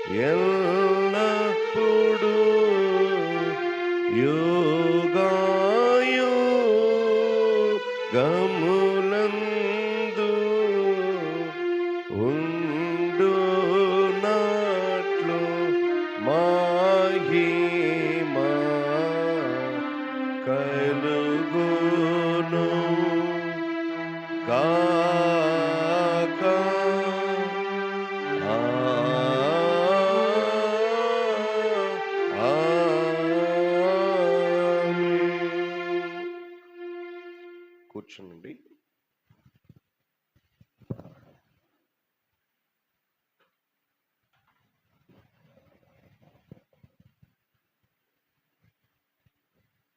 ఎల్లప్పుడూ యుగాయుగములందు ఉండునట్లు మహిమా కలుగును గాక. కూర్చోండి.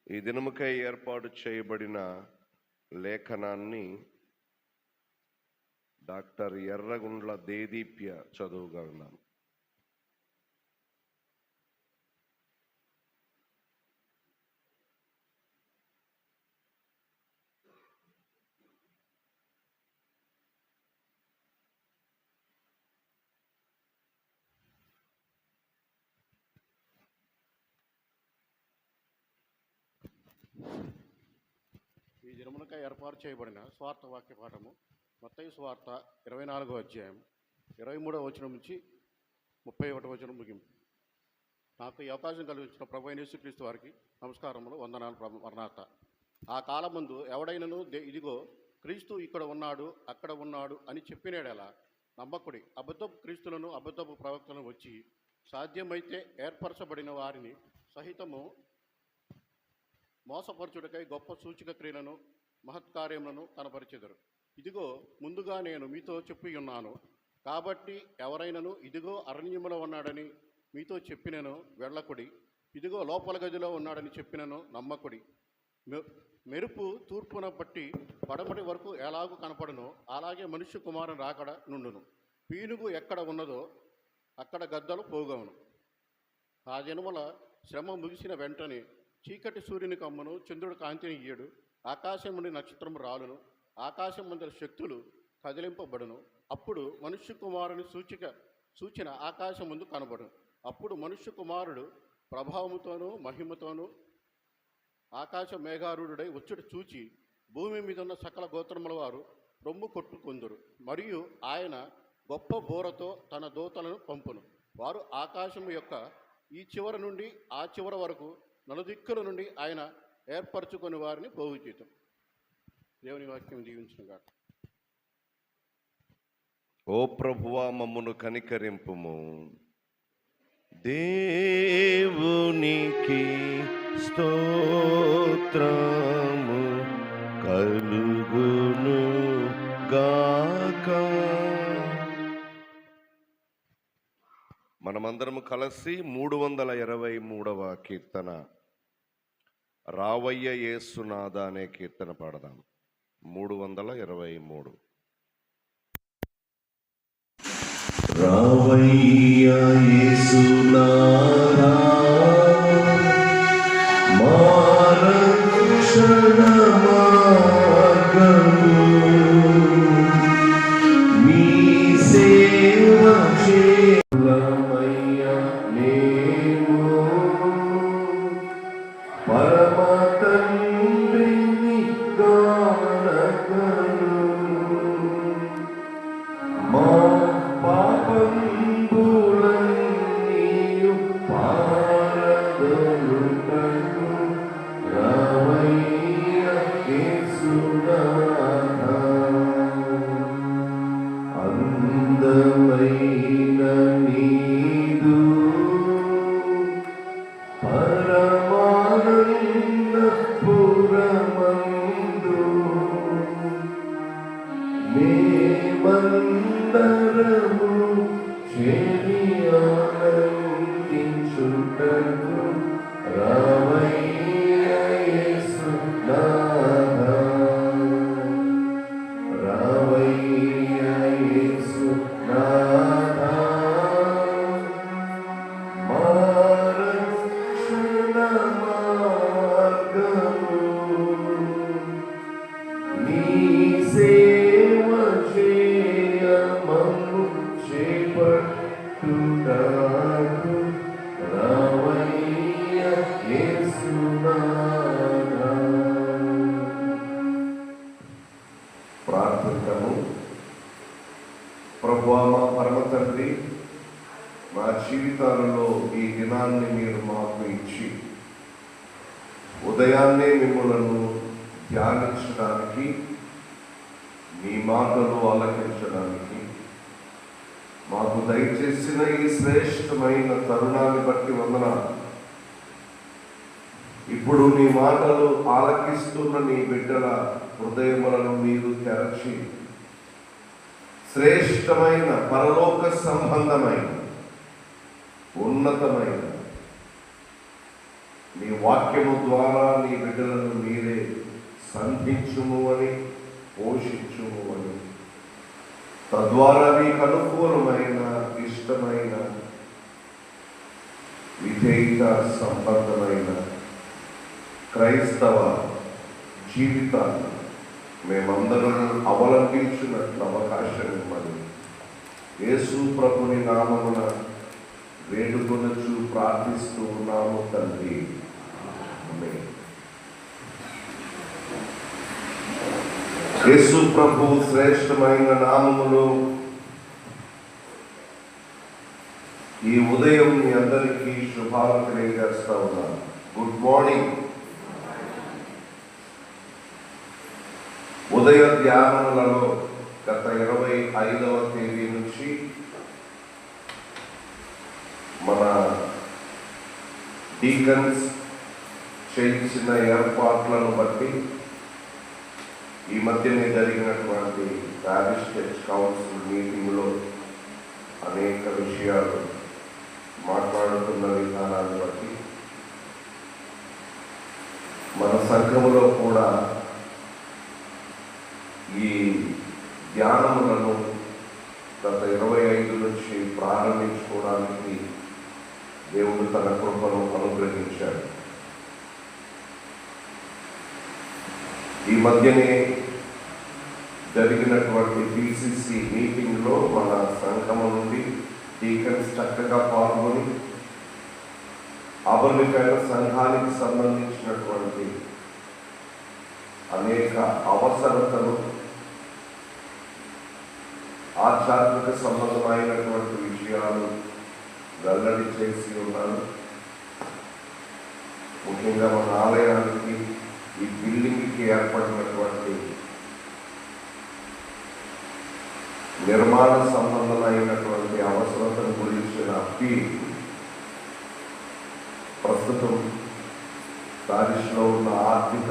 ఈ దినముకై ఏర్పాటు చేయబడిన లేఖనాన్ని డాక్టర్ ఎర్రగుండ్ల దేదీప్య చదువుగలన్నాం. ఈ దినమునకై ఏర్పాటు చేయబడిన స్వార్థ వాక్య పాఠము మత్తయి సువార్త 24వ అధ్యాయం 23వ వచనం నుంచి 31వ వచనం ముగింపు. నాకు ఈ అవకాశం కలిగించిన ప్రభువైన యేసుక్రీస్తు వారికి నమస్కారములు, వందనాలు. వర్ణాత ఆ కాలమందు ఎవడైనను ఇదిగో క్రీస్తు ఇక్కడ ఉన్నాడు, అక్కడ ఉన్నాడు అని చెప్పినాడెలా నమ్మకుడి. అబద్ధపు క్రీస్తులను అబద్ధపు ప్రవక్తలను వచ్చి సాధ్యమైతే ఏర్పరచబడిన వారిని సహితము మోసపరచుడికై గొప్ప సూచక క్రియలను మహత్కార్యములను కనపరిచెదరు. ఇదిగో ముందుగా నేను మీతో చెప్పి ఉన్నాను. కాబట్టి ఎవరైనను ఇదిగో అరణ్యములో ఉన్నాడని మీతో చెప్పినను వెళ్ళకుడి, ఇదిగో లోపల గదిలో ఉన్నాడని చెప్పినను నమ్మకుడి. మెరుపు తూర్పున బట్టి పడమటి వరకు ఎలాగూ కనపడునో అలాగే మనుష్య కుమారుని రాకడ నుండును. పీనుగు ఎక్కడ ఉన్నదో అక్కడ గద్దలు పోగవును. ఆ జన్మల శ్రమ ముగిసిన వెంటనే చీకటి సూర్యుని కమ్మును, చంద్రుడు కాంతిని ఇయ్యడు, ఆకాశం నుండి నక్షత్రము రాలును, ఆకాశం ముందర శక్తులు కదిలింపబడును. అప్పుడు మనుష్య కుమారుని సూచన ఆకాశం ముందు కనబడును. అప్పుడు మనుష్య కుమారుడు ప్రభావముతోనూ మహిమతోనూ ఆకాశ మేఘారూఢుడై వచ్చుట చూచి భూమి మీద ఉన్న సకల గోత్రముల వారు రొమ్ము కొట్టుకుందురు. మరియు ఆయన గొప్ప బోరతో తన దూతలను పంపును. వారు ఆకాశము యొక్క ఈ చివర నుండి ఆ చివర వరకు నలుదిక్కుల నుండి ఆయన ఏర్పరచుకొని వారిని పోగు చేయటం. దేవుని వాక్యం దీవించునుగాక. ఓ ప్రభువా, మమ్మును కనికరింపుము. దేవునికి స్తోత్రము కలుగును గాక. మనమందరము కలిసి 323వ కీర్తన రావయ్య యేసునాథ అనే కీర్తన పాడదాం. 323. రావయ్య యేసునాథ మారక్షణ మార్గము మీ సేవ చేయమయ్య మేము పరమ తండ్రిని గానకను మా పాపంబులన్నీయు పారదొలుటకు రావయ్య యేసునాథ. అందమైన నీదు పరమానంద పురమందు మేమందరము చేరి ఆనందించుటకు రావయ్య యేసునాథ. రావయ్య యేసునాథ మారక్షణ మార్గము నీ సేవ చేయమము చేపట్టుట పరమ తండ్రి, మా జీవితాలలో ఈ దినాన్ని మీరు మాకు ఇచ్చి ఉదయాన్నే మిమ్మలను ధ్యానించడానికి, మీ మాటలు ఆలకించడానికి మాకు దయచేసిన ఈ శ్రేష్టమైన తరుణాన్ని బట్టి వందనాలు. ఇప్పుడు నీ మాటలు ఆలకిస్తున్న నీ బిడ్డల హృదయములను మీరు తెరచి శ్రేష్టమైన పరలోక సంబంధమైన ఉన్నతమైన నీ వాక్యము ద్వారా నీ బిడ్డలను మీరే సంధించుము అని, పోషించుము అని, తద్వారా మీకు అనుకూలమైన ఇష్టమైన విధేయత సంబంధమైన క్రైస్తవ జీవితాన్ని మేమందరం అవలంబించినట్లు అవకాశం ఇవ్వమని యేసు ప్రభుని నామమున వేడుకొనొచ్చు ప్రార్థిస్తూ ఉన్నాము తండ్రి. ఆమేన్. యేసు ప్రభు శ్రేష్టమైన నామములో ఈ ఉదయం మీ అందరికీ శుభాలు తెలియజేస్తా ఉన్నాను. Good morning. ఉదయ ధ్యానములలో గత 25వ తేదీ నుంచి మన డీకన్స్ చేయించిన ఏర్పాట్లను బట్టి ఈ మధ్యనే జరిగినటువంటి ప్యారిష్ చర్చ్ కౌన్సిల్ మీటింగ్లో అనేక విషయాలు మాట్లాడుతున్న విధానాన్ని బట్టి మన సంఘములో కూడా ఈ ధ్యానములను గత 25 నుంచి ప్రారంభించుకోవడానికి దేవుడు తన కృపను అనుగ్రహించాడు. ఈ మధ్యనే జరిగినటువంటి పిసిసి మీటింగ్లో మన సంఘము నుండి డీకన్స్ చక్కగా పాల్గొని అబర్లికైన సంఘానికి సంబంధించినటువంటి అనేక అవసరతలు, ఆధ్యాత్మిక సంబంధమైనటువంటి విషయాలు వెల్లడి చేసి ఉన్నారు. ముఖ్యంగా మన ఆలయానికి ఈ బిల్డింగ్కి ఏర్పడినటువంటి నిర్మాణ సంబంధమైనటువంటి అవసరతను గురించిన అప్పీల్ ప్రస్తుతం ప్యారిష్లో ఉన్న ఆర్థిక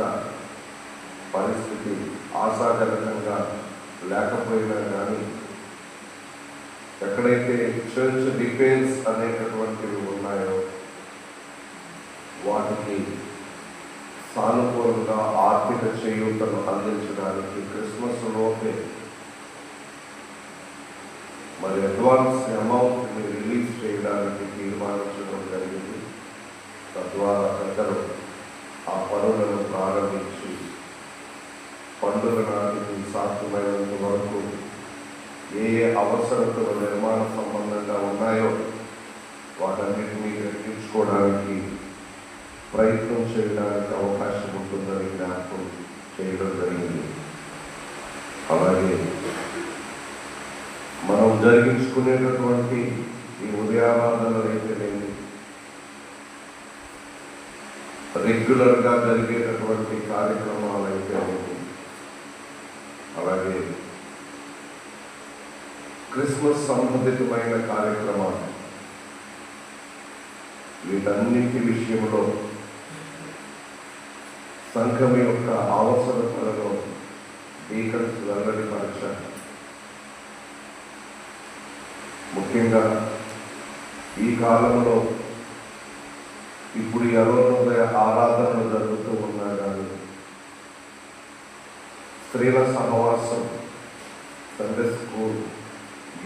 పరిస్థితి ఆశాజనకంగా లేకపోయినా కానీ ఎక్కడైతే చర్చ్ డిఫెన్స్ అనేటటువంటివి ఉన్నాయో వాటికి సానుకూలంగా ఆర్థిక చేయూతను అందించడానికి క్రిస్మస్ లోపే మరి అడ్వాన్స్ అమౌంట్ని రిలీజ్ చేయడానికి తీర్మానించడం జరిగింది. తద్వారా పెద్దలు ఆ పనులను ప్రారంభించి పండుగ నాటికి సాధ్యమైనంత వరకు ఏ ఏ అవసరతలు నిర్మాణ సంబంధంగా ఉన్నాయో వాటన్నిటినీ గ్రహించుకోవడానికి ప్రయత్నం చేయడానికి అవకాశం ఉంటుందని జ్ఞాపకం చేయడం జరిగింది. అలాగే మనం జరిగించుకునేటటువంటి ఈ ఉదయారాధనలు అయితేనేమి, రెగ్యులర్గా జరిగేటటువంటి కార్యక్రమాలు అయితేనేమి, అలాగే క్రిస్మస్ సంబంధితమైన కార్యక్రమాలు, వీటన్నింటి విషయంలో సంఘం యొక్క అవసరతలను డీకన్స్ వెల్లడిపరచారు. ముఖ్యంగా ఈ కాలంలో ఇప్పుడు అరుణోదయ ఆరాధనలు జరుగుతూ ఉన్నా కానీ స్త్రీల సహవాసం, సండే స్కూల్,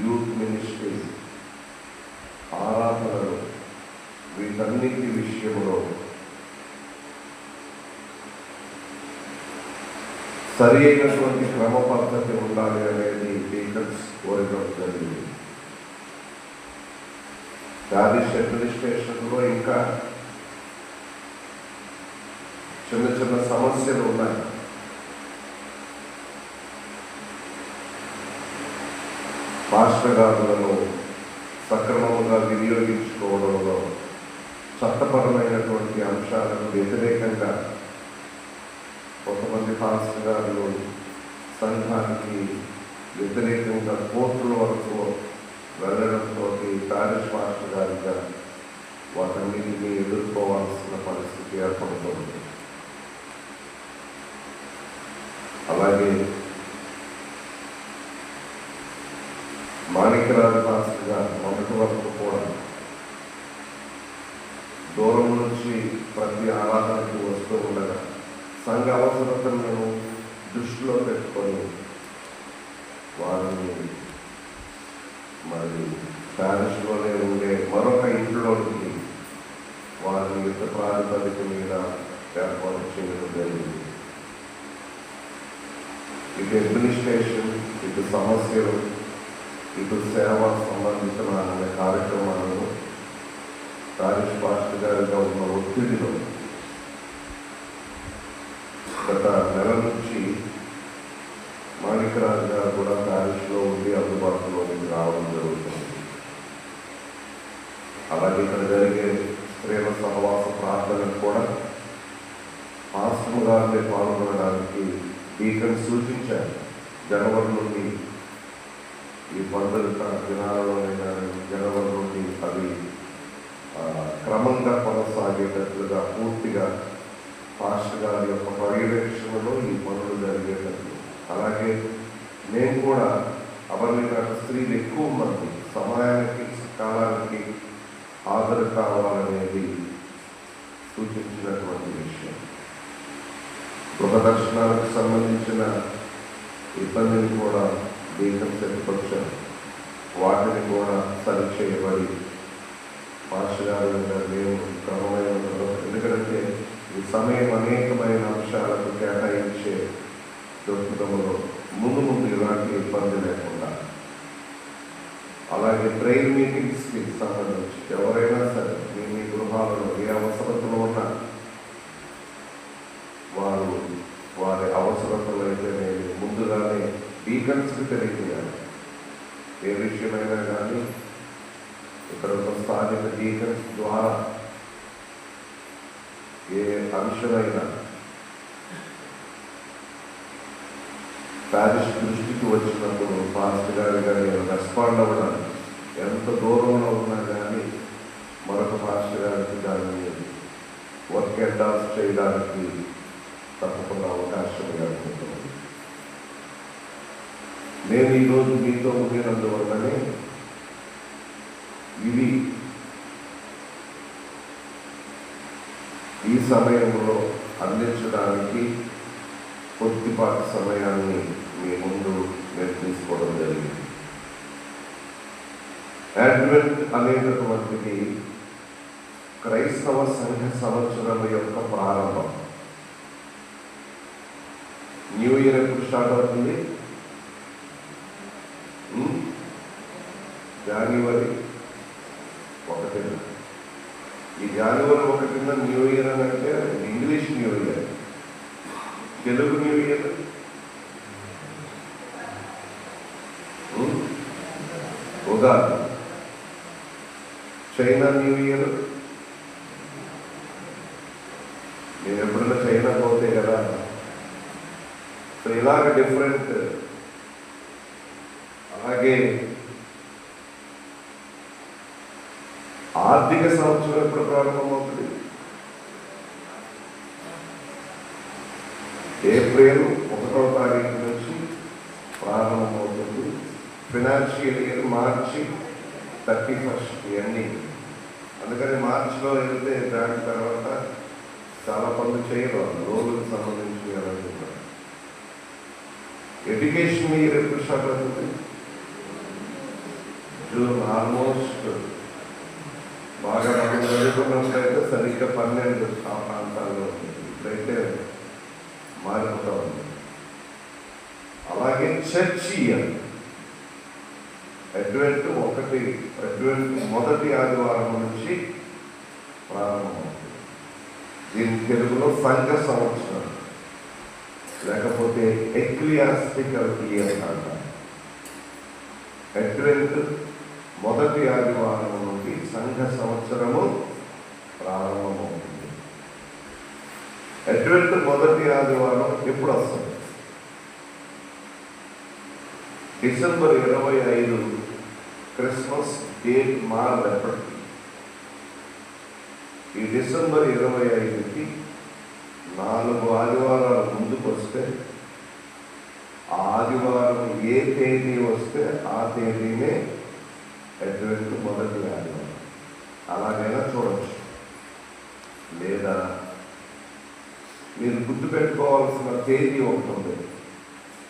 యూత్ మినిస్ట్రీ, ఆరాధనలు, వీటన్నిటి విషయంలో సరి అయినటువంటి క్రమ పద్ధతి ఉండాలి అనేది డీకన్స్ కోరడం జరిగింది. ప్యారిష్ అడ్మినిస్ట్రేషన్లో ఇంకా చిన్న చిన్న సమస్యలు ఉన్నాయి. పాస్టర్ రాష్ట్రగారులను సక్రమంగా వినియోగించుకోవడంలో చట్టపరమైనటువంటి అంశాలకు వ్యతిరేకంగా కొంతమంది పాస్టర్ గారు సంఘానికి వ్యతిరేకంగా కోర్టుల వరకు వెళ్ళడంతో ప్యారిష్ మాస్టర్ గారిగా వాటన్నిటిని ఎదుర్కోవాల్సిన పరిస్థితి ఏర్పడుతుంది. అలాగే మాణిక్యరాజు పాస్టర్ గారు మొదటి వరకు కూడా దూరం నుంచి ప్రతి ఆరాధనకు వస్తూ ఉండగా సంఘ అవసరతలను దృష్టిలో పెట్టుకొని వారిని మరి ప్యారిస్లోనే ఉండే మరొక ఇంట్లోకి వారిని యుద్ధ ప్రాతిపదిక మీద ఏర్పాటు చేయడం జరిగింది. ఇటు అడ్మినిస్ట్రేషన్, ఇటు సమస్యలు, ఇటు సేవ సంబంధించిన అనే కార్యక్రమాలను ప్యారిష్ పాస్టర్ గారిగా ఉన్న ఒత్తిడిలో గత నెల నుంచి మాణిక్యరాజు గారు కూడా ప్యారిస్లో ఉండి అందుబాటులోకి రావడం జరుగుతుంది. అలాగే ఇక్కడ జరిగే స్త్రీల సహవాస ప్రార్థనకు కూడా పాస్టర్ గారిని పాల్గొనడానికి డీకన్ సూచించారు. జనవరి నుండి ఈ పండుగ దినాలలోనైనా జనవరి నుండి అవి క్రమంగా కొనసాగేటట్లుగా పూర్తిగా పాస్టర్ గారి యొక్క పర్యవేక్షణలో ఈ పనులు జరిగేటట్లు. అలాగే నేను కూడా అబర్ణికరణ స్త్రీలు ఎక్కువ మంది సమయానికి కాలానికి హాజరు కావాలనేది సూచించినటువంటి విషయం. గృహ దర్శనాలకు సంబంధించిన ఇబ్బందిని కూడా దేశం చెప్పుకొచ్చారు. వాటిని కూడా సరిచేయబడి పాస్టర్ గారు మేము క్రమమైన ఎందుకంటే ఈ సమయం అనేకమైన అంశాలకు కేటాయించే దొరుకుతంలో ముందు ఇలాంటి ఇబ్బంది లేకుండా, అలాగే ప్రేయర్ మీటింగ్స్కి సంబంధించి ఎవరైనా సరే మీ గృహాలలో ఏ అవసరతలు ఉన్నా వారి అవసరతలు అయితే ముందుగానే డీకన్స్కి తెలియజేయాలి. ఏ విషయమైనా కానీ ఇక్కడ ఉన్న స్థానిక డీకన్స్ ద్వారా ఏ అంశమైనా ప్యారిష్ దృష్టికి వచ్చినప్పుడు పాస్టర్ గారిగా నేను రెస్పాండ్ అవ్వడానికి ఎంత దూరంలో ఉన్నా కానీ మరొక పాస్టర్ గారికి దాన్ని వర్క్ ఎండాల్స్ చేయడానికి తప్పకుండా అవకాశం ఏర్పడుతుంది. నేను ఈరోజు మీతో ఉండినందువల్లనే ఇవి ఈ సమయంలో అందించడానికి కొద్దిపాటి సమయాన్ని మీ ముందు నేను తీసుకోవడం జరిగింది. అడ్వెంట్ అనేటటువంటిది క్రైస్తవ సంఘ సంవత్సరం యొక్క ప్రారంభం. న్యూ ఇయర్ ఎప్పుడు స్టార్ట్ అవుతుంది? జనవరి 1. ఈ జనవరి 1 న్యూ ఇయర్ అని అంటే English new year, Telugu new year Ugadi, China new year. నేను ఎప్పుడైనా చైనా పోతే కదా, సో ఇలాగ డిఫరెంట్. అలాగే ఆర్థిక సంవత్సరం ఎప్పుడు ప్రారంభమవుతుంది? ఏప్రిల్ 1వ తారీఖు నుంచి ప్రారంభమవుతుంది. ఫినాన్షియల్ ఇయర్ మార్చి 31 ఇవన్నీ. అందుకని మార్చిలో వెళ్తే దాని తర్వాత చాలా పనులు చేయరు, రోజులకు సంబంధించి అనుకుంటారు. ఎడ్యుకేషన్ ఇయర్ ఎప్పుడు స్టార్ట్ అవుతుంది? జూన్. ఆల్మోస్ట్ బాగా మనం చదువుకున్నట్లయితే సరిగ్గా 12 ఆ ప్రాంతాల్లో ఉంటుంది. ఇప్పుడైతే మారిపోతా ఉంది. అలాగే చర్చ్ ఇయర్ అడ్వెంట్ మొదటి ఆదివారం నుంచి ప్రారంభమవుతుంది. దీని తెలుగులో సంఘ సంవత్సరం లేకపోతే ఎక్లియాస్టికల్ ఇయర్ అంటారు. అడ్వెంట్ మొదటి ఆదివారం నుండి సంఘ సంవత్సరము ప్రారంభమవుతుంది. అడ్వెంట్ మొదటి ఆదివారం ఎప్పుడు వస్తుంది? డిసెంబర్ 25 క్రిస్మస్ డేట్ మారదప్పటికి. ఈ డిసెంబర్ 25కి 4 ఆదివారాలు ముందుకు వస్తే, ఆ ఆదివారం ఏ తేదీ వస్తే ఆ తేదీనే అడ్వెంట్ మొదటి ఆదివారం. అలాగైనా చూడవచ్చు. లేదా మీరు గుర్తుపెట్టుకోవాల్సిన తేదీ ఒకటి ఉంది,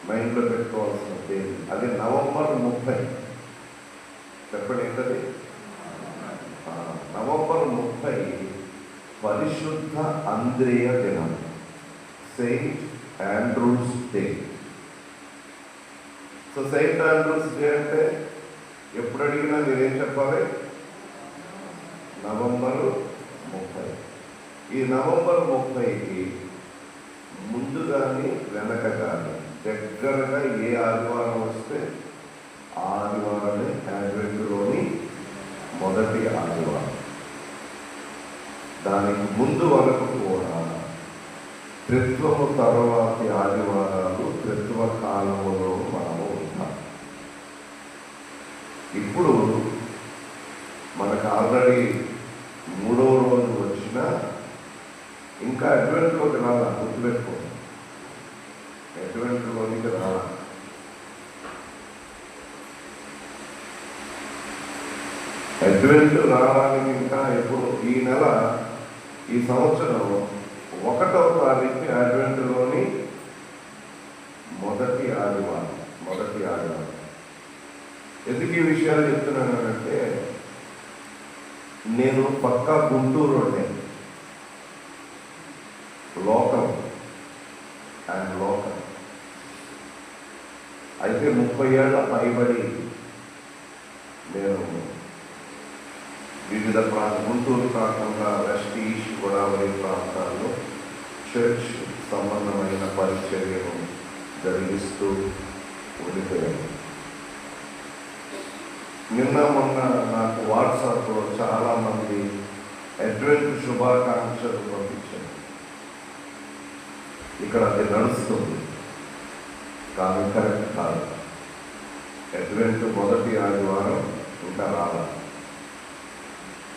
మైండ్లో పెట్టుకోవాల్సిన తేదీ. అది నవంబర్ 30. చెప్పండి ఏంటది? నవంబర్ 30 పరిశుద్ధ అంద్రేయ దినం, Saint Andrew's Day. So Saint Andrew's Day అంటే ఎప్పుడు అడిగినా మీరేం చెప్పాలి? నవంబర్ 30. ఈ నవంబర్ 30కి ముందు కానీ వెనక కానీ దగ్గరగా ఏ ఆదివారం వస్తే ఆ ఆదివారమే అడ్వెంట్లోని మొదటి ఆదివారం. దానికి ముందు వరకు కూడా త్రిత్వము తర్వాతి ఆదివారాలు త్రిత్వ కాలములో మనము ఉంటాం. ఇప్పుడు మనకు ఆల్రెడీ 3వ రోజు వచ్చినా ఇంకా అడ్వెంట్లోకి రాలా. గుర్తుపెట్టుకో, అడ్వెంట్లోనికి రాలా. అడ్వెంట్ రావడానికి ఇంకా ఎప్పుడు? ఈ నెల, ఈ సంవత్సరం 1వ తారీఖు అడ్వెంట్లోని మొదటి ఆదివారం. ఎందుకు ఈ విషయాలు చెప్తున్నానంటే, నేను పక్కా గుంటూరు లోకం అయితే 30 ఏళ్ల పైబడి నేను వివిధ గుంటూరు కాకుండా వెస్ట్, ఈస్ట్ గోదావరి ప్రాంతాల్లో చర్చ్ సంబంధమైన పరిచర్యను జరిగిస్తూ ఉండిపోయాను. నిన్న మొన్న నాకు వాట్సాప్లో చాలామంది అడ్వెంట్ శుభాకాంక్షలు పంపించారు. ఇక్కడ అది నడుస్తుంది, కానీ కరెక్ట్ కాదు. అడ్వెంట్ మొదటి ఆదివారం ఇంకా రావాలి.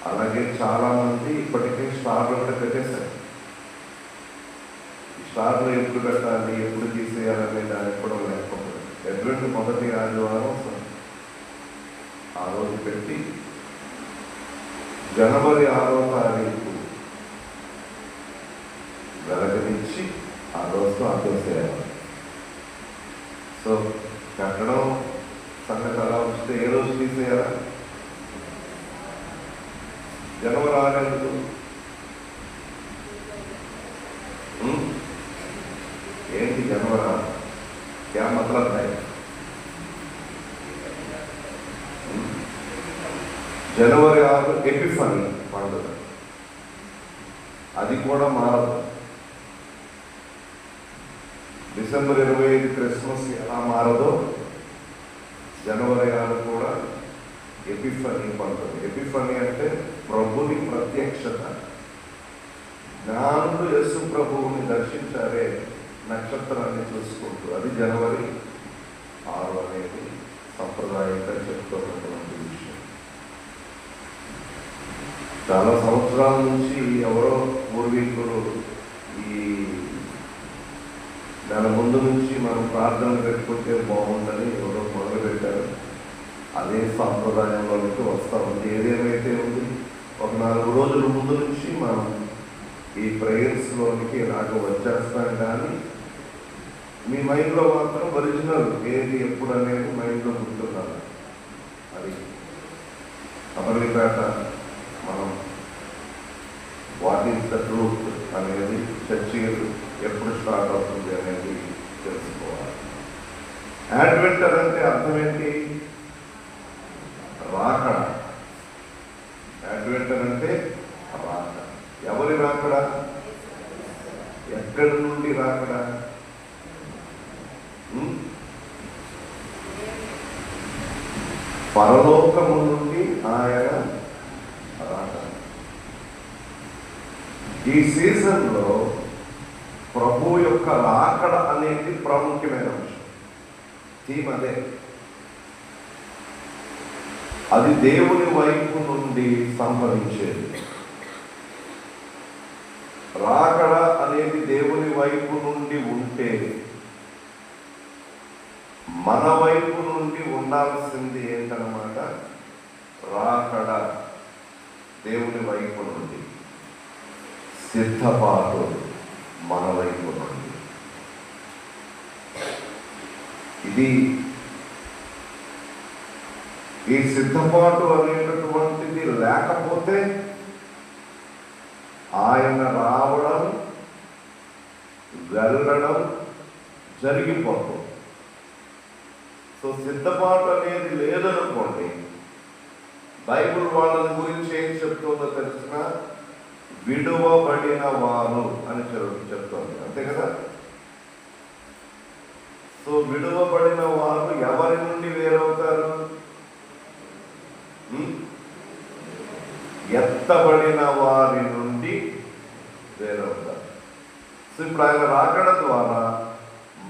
అలాగే చాలామంది ఇప్పటికే స్టార్లు కూడా పెట్టేశారు. ఈ స్టార్లు ఎప్పుడు పెట్టాలి, ఎప్పుడు తీసేయాలనే దానికి కూడా లేకపోతే అడ్వెంట్ మొదటి ఆదివారం ఆ రోజు పెట్టి జనవరి 6వ తారీఖు వెలగనిచ్చి ఆ రోజుతో ఆపేసేయాలి. సో పెట్టడం సంగతి అలా వస్తే ఏ రోజు తీసేయాలా? జనవరి 6 ఎందుకు? ఏంటి జనవరి 6? क्या मतलब है? జనవరి 6 ఎపిఫనీ పండుగ, అది కూడా మారదు. డిసెంబర్ 25 క్రిస్మస్ ఎలా మారదో జనవరి 6 కూడా ఎపిఫనీ పండుగ. ఎపిఫనీ అంటే ప్రభుని ప్రత్యక్షత. జ్ఞానులు యేసు ప్రభువుని దర్శించారే నక్షత్రాన్ని చూసుకుంటూ, అది జనవరి 6 అనేది సంప్రదాయంగా చెప్తున్నటువంటి విషయం. చాలా సంవత్సరాల నుంచి ఎవరో పూర్వీకులు ఈ నెల ముందు నుంచి మనం ప్రార్థనలు పెట్టుకుంటే బాగుందని ఎవరో మొదలుపెట్టారు. అదే సాంప్రదాయంలోకి వస్తూ ఉంది. ఏదేమైతే ఉంది, ఒక 4 రోజుల ముందు నుంచి మనం ఈ ప్రేయర్స్లోనికి నాకు వచ్చేస్తాం. కానీ మీ మైండ్లో మాత్రం ఒరిజినల్ ఏది ఎప్పుడు అనేది మైండ్లో గుర్తున్నారు. అది అమర్లిపేట మనం వాట్ ఈస్ ద ట్రూత్ అనేది చర్చి ఎప్పుడు స్టార్ట్ అవుతుంది అనేది తెలుసుకోవాలి. అడ్వెంటర్ అంటే అర్థం ఏంటి? రాకడ. అడ్వెంటర్ అంటే రాకడ. ఎవరి రాకడ? ఎక్కడి నుండి రాకడ? పరలోకము నుండి ఆయన రాకడ. ఈ సీజన్లో ప్రభు యొక్క రాకడ అనేది ప్రాముఖ్యమైన అంశం. థీమ్ అదే. అది దేవుని వైపు నుండి సంభవించేది. రాకడ అనేది దేవుని వైపు నుండి ఉంటే మన వైపు నుండి ఉండాల్సింది ఏంటన్నమాట? రాకడ దేవుని వైపు నుండి, సిద్ధపాటు మన వైపు నుండి. ఇది ఈ సిద్ధపాటు అనేటటువంటిది లేకపోతే ఆయన రావడం వెళ్ళడం జరిగిపోతుంది. సో సిద్ధపాటు అనేది లేదనుకోండి, బైబిల్ వాళ్ళని గురించి ఏం చెప్తుందో తెలిసిన విడువబడిన వారు అని చెప్తుంది, అంతే కదా. సో విడువబడిన వారు ఎవరి నుండి వేరవుతారు? ఎత్తబడిన వారి నుండి వేరవుతారు. సో ఇప్పుడు ఆయన రాకడ ద్వారా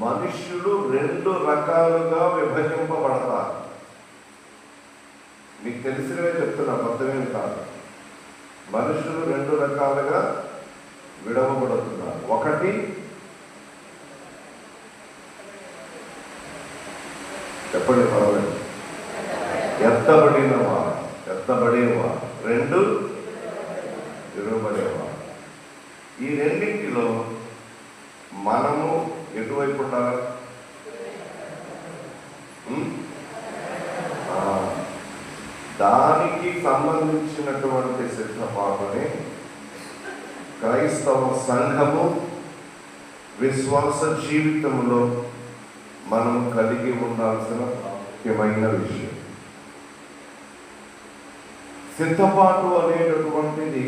మనుష్యులు రెండు రకాలుగా విభజింపబడతారు. మీకు తెలిసినవే చెప్తున్నా, కొత్తవేమి కాదు. మనుషులు రెండు రకాలుగా విడవబడుతున్నారు. ఒకటి చెప్పండి, పర్వాలేదు, ఎత్తబడేవారు. రెండు విడవబడేవారు. ఈ రెండింటిలో మనము ఎటువైపు ఉండాలి? దానికి సంబంధించినటువంటి సిద్ధపాటుని క్రైస్తవ సంఘము విశ్వాస జీవితంలో మనం కలిగి ఉండాల్సిన ముఖ్యమైన విషయం. సిద్ధపాటు అనేటటువంటిది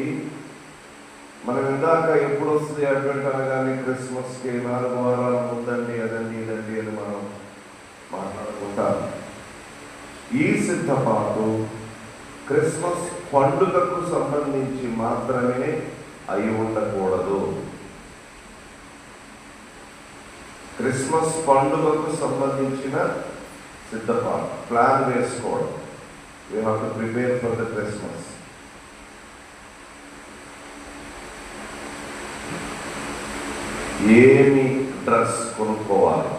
మనం ఇందాక ఎప్పుడు వస్తుంది అడ్వెంట్ అనగానే క్రిస్మస్కి 4 వారాల ముందండి, అదండి ఇదండి అని మనం మాట్లాడుకుంటాం. ఈ సిద్ధపాటు క్రిస్మస్ పండుగకు సంబంధించి మాత్రమే అయి ఉండకూడదు. క్రిస్మస్ పండుగకు సంబంధించిన సిద్ధపాటు ప్లాన్ వేసుకోవడం. We have to prepare for the Christmas. ఏమి డ్రెస్ కొనుక్కోవాలి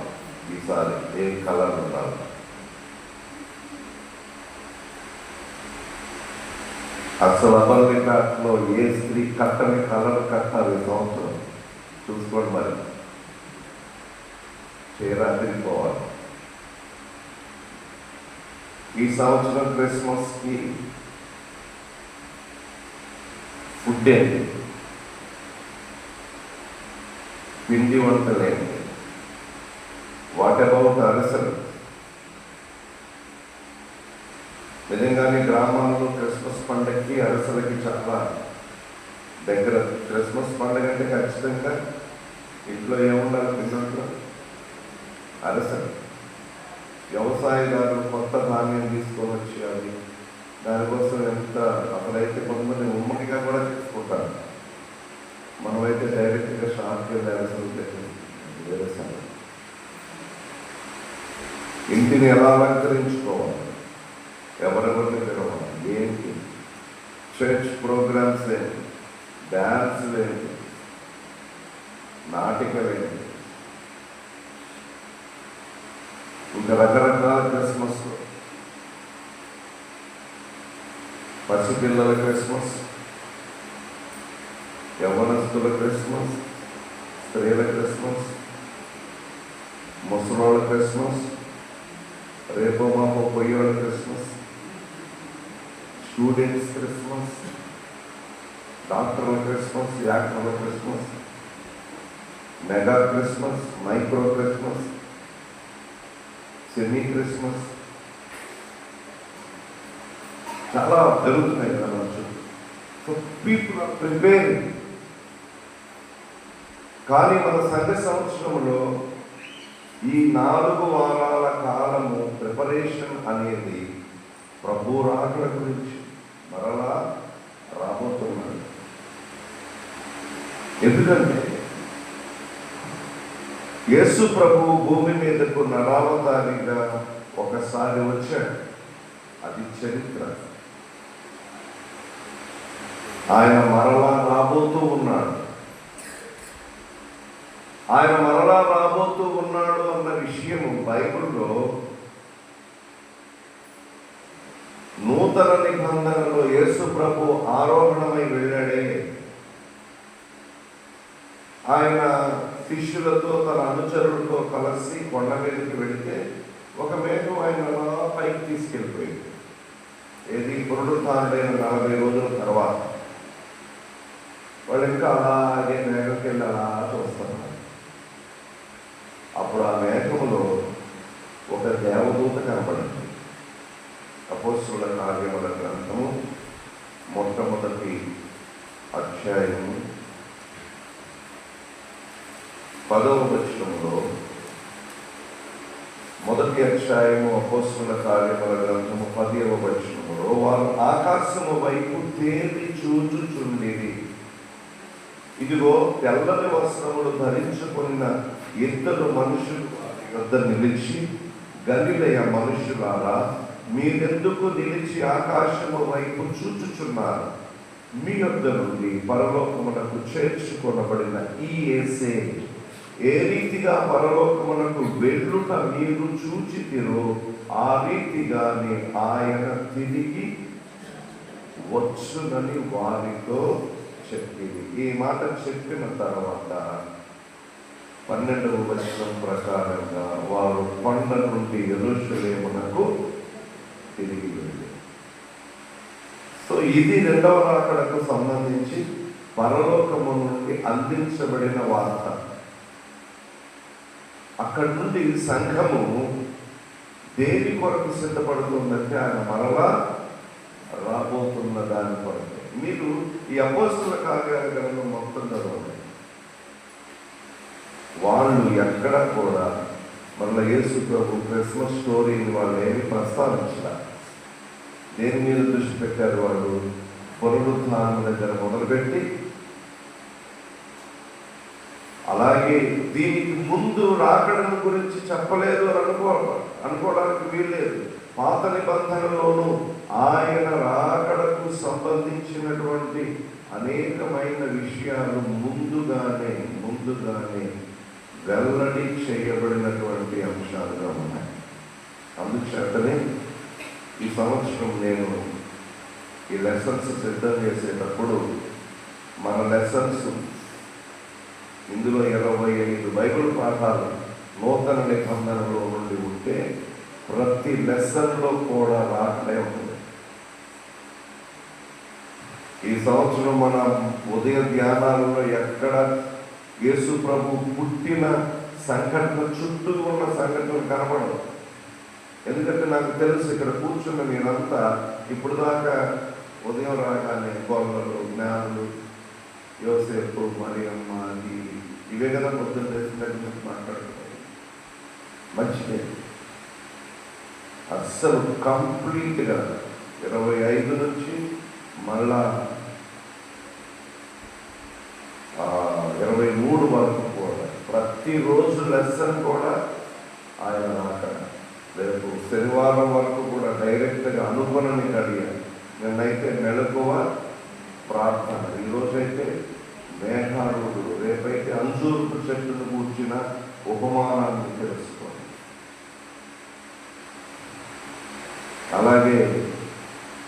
ఈసారి, ఏ కలర్ ఉండాలి, అసలు అబర్లికాట్లో ఏ స్త్రీ కట్టని కలర్ కట్టాలి సంవత్సరం చూసుకోండి. మరి చీర అదిరిపోవాలి. ఈ సంవత్సరం క్రిస్మస్కి ఫుడ్ ఏంటి, పిండి వంటలేంటి, వాట్ అబౌట్ అరసలు? నిజంగానే గ్రామాల్లో క్రిస్మస్ పండుగకి అరసలకి చాలా దగ్గర. క్రిస్మస్ పండుగ అంటే ఖచ్చితంగా ఇంట్లో ఏముండాలి? పిండి అరసలు. వ్యవసాయదారులు కొత్త ధాన్యం తీసుకొని వచ్చి అది దానికోసం ఎంత అసలైతే కొంతమంది ఉమ్మడిగా కూడా తీసుకుంటారు. మనమైతే డైరెక్ట్గా షాప్కి వెళ్ళి అరసలు వ్యవసాయం. ఇంటిని ఎలా అలంకరించుకోవాలి, ఎవరెవరిని పిలవాలి, ఏంటి, చర్చ్ ప్రోగ్రామ్స్ ఏంటి, డ్యాన్స్లు ఏంటి, నాటికలు ఏంటి, ఇంకా రకరకాల క్రిస్మస్. పసిపిల్లల క్రిస్మస్, యవ్వనస్తుల క్రిస్మస్, స్త్రీల క్రిస్మస్, ముసలోళ్ళ క్రిస్మస్, రేపో మాపో పొయ్యోళ్ళ క్రిస్మస్, స్టూడెంట్స్ క్రిస్మస్, డాక్టర్ల క్రిస్మస్, యాక్టర్ల Christmas, mega Christmas, micro Christmas, semi Christmas, చాలా జరుగుతున్నాయి కదా మన చుట్టూ. So people are preparing. కానీ మన సంఘ సంవత్సరంలో ఈ 4 వారాల కాలము ప్రిపరేషన్ అనేది ప్రభు రాకడ గురించి మరలా రాబోతున్నాడు. ఎందుకంటే యేసు ప్రభు భూమి మీదకు నరావతారిగా ఒకసారి వచ్చాడు. అది చరిత్ర. ఆయన మరలా రాబోతూ ఉన్నాడు. ఆయన మరలా రాబోతూ ఉన్నాడు అన్న విషయము బైబిల్లో నూతన నిబంధనలో యేసు ప్రభు ఆరోహణమై వెళ్ళాడే. ఆయన శిష్యులతో తన అనుచరులతో కలిసి కొండ మీదకి వెళితే ఒక మేఘం ఆయన అలా పైకి తీసుకెళ్ళిపోయింది. ఏది పునరుత్థానుడైన 40 రోజుల తర్వాత వాళ్ళు ఇంకా అలాగే మేఘకి వెళ్ళి అలా చూస్తున్నారు. అప్పుడు ఆ మేఘములో ఒక దేవదూత కనపడింది. అపోస్తలుల కార్యముల గ్రంథము మొట్టమొదటి అధ్యాయము 10వ వచనంలో, మొదటి అధ్యాయము అపోస్తలుల కార్యముల గ్రంథము 10వ వచనంలో, వారు ఆకాశము వైపు తేలి చూచుచుండిరి. ఇదిగో తెల్లని వస్త్రములు ధరించుకున్న ఇద్దరు మనుషులు వారి వద్ద నిలిచి, గలిలయ మనుషులారా, మీరెందుకు నిలిచి ఆకాశము వైపు చూచుచున్నారు? మీ యొద్ద నుండి పరలోకమునకు చేర్చుకొనబడిన ఈ యేసే ఏ రీతిగా పరలోకమునకు వెళ్ళుట మీరు చూచితిరో ఆ రీతిగానే ఆయన తిరిగి వచ్చునని వారితో చెప్పింది. ఈ మాట చెప్పిన తర్వాత 12వ వచనం ప్రకారంగా వారు కొండ నుండి యెరూషలేమునకు తిరిగి వెళ్ళి. సో ఇది రెండవ రాకడకు సంబంధించి పరలోకము నుండి అందించబడిన వార్త. అక్కడి నుండి సంఘము దేని కొరకు సిద్ధపడుతుందంటే ఆయన మరలా రాబోతున్న దాని కొరకు. మీరు ఈ అపోస్తలుల కార్యాల గ్రంథం మొత్తం చదవండి. వాళ్ళు ఎక్కడ కూడా మళ్ళీ యేసు ప్రభు క్రిస్మస్ స్టోరీని వాళ్ళు ఏమి ప్రస్తావించారు. దేని మీద దృష్టి పెట్టారు? వాళ్ళు పునరుత్థానం దగ్గర మొదలుపెట్టి, అలాగే దీనికి ముందు రాకడను గురించి చెప్పలేదు అని అనుకోవడానికి వీల్లేదు. పాత నిబంధనలోనూ ఆయన రాకడకు సంబంధించినటువంటి అనేకమైన విషయాలు ముందుగానే వెల్లడి చేయబడినటువంటి అంశాలుగా ఉన్నాయి. అందుచేతనే ఈ సంవత్సరం నేను ఈ లెసన్స్ సిద్ధం చేసేటప్పుడు మన లెసన్స్ ఇందులో 25 బైబిల్ పాఠాలు నూతన నిబంధనలో నుండి ఉంటే ప్రతి లెసన్లో కూడా రాకడే ఉంటుంది. ఈ సంవత్సరం మన ఉదయ ధ్యానాలలో ఎక్కడ యేసు ప్రభు పుట్టిన సంఘటన చుట్టూ ఉన్న సంఘటనలు కనబడదు. ఎందుకంటే నాకు తెలుసు ఇక్కడ కూర్చున్న మీరంతా ఇప్పుడు దాకా ఉదయం రాగానే గొల్లలు, జ్ఞానులు, యోసేపు, మరియమ్మ, ఇవే కదా పొద్దున్న చేసిన మాట్లాడుతున్నాయి. మంచిదే. అస్సలు కంప్లీట్గా 25 నుంచి మళ్ళా 23 వరకు కూడా ప్రతిరోజు లెసన్ కూడా ఆయన రాకడ. రేపు శనివారం వరకు కూడా డైరెక్ట్గా అనుకునని అడిగాను. నిన్నైతే మెలకువ ప్రార్థన, ఈరోజైతే మేఘారుడు, రేపైతే అంజూరు చెట్టును కూర్చిన ఉపమానాన్ని తెలుసుకోండి. అలాగే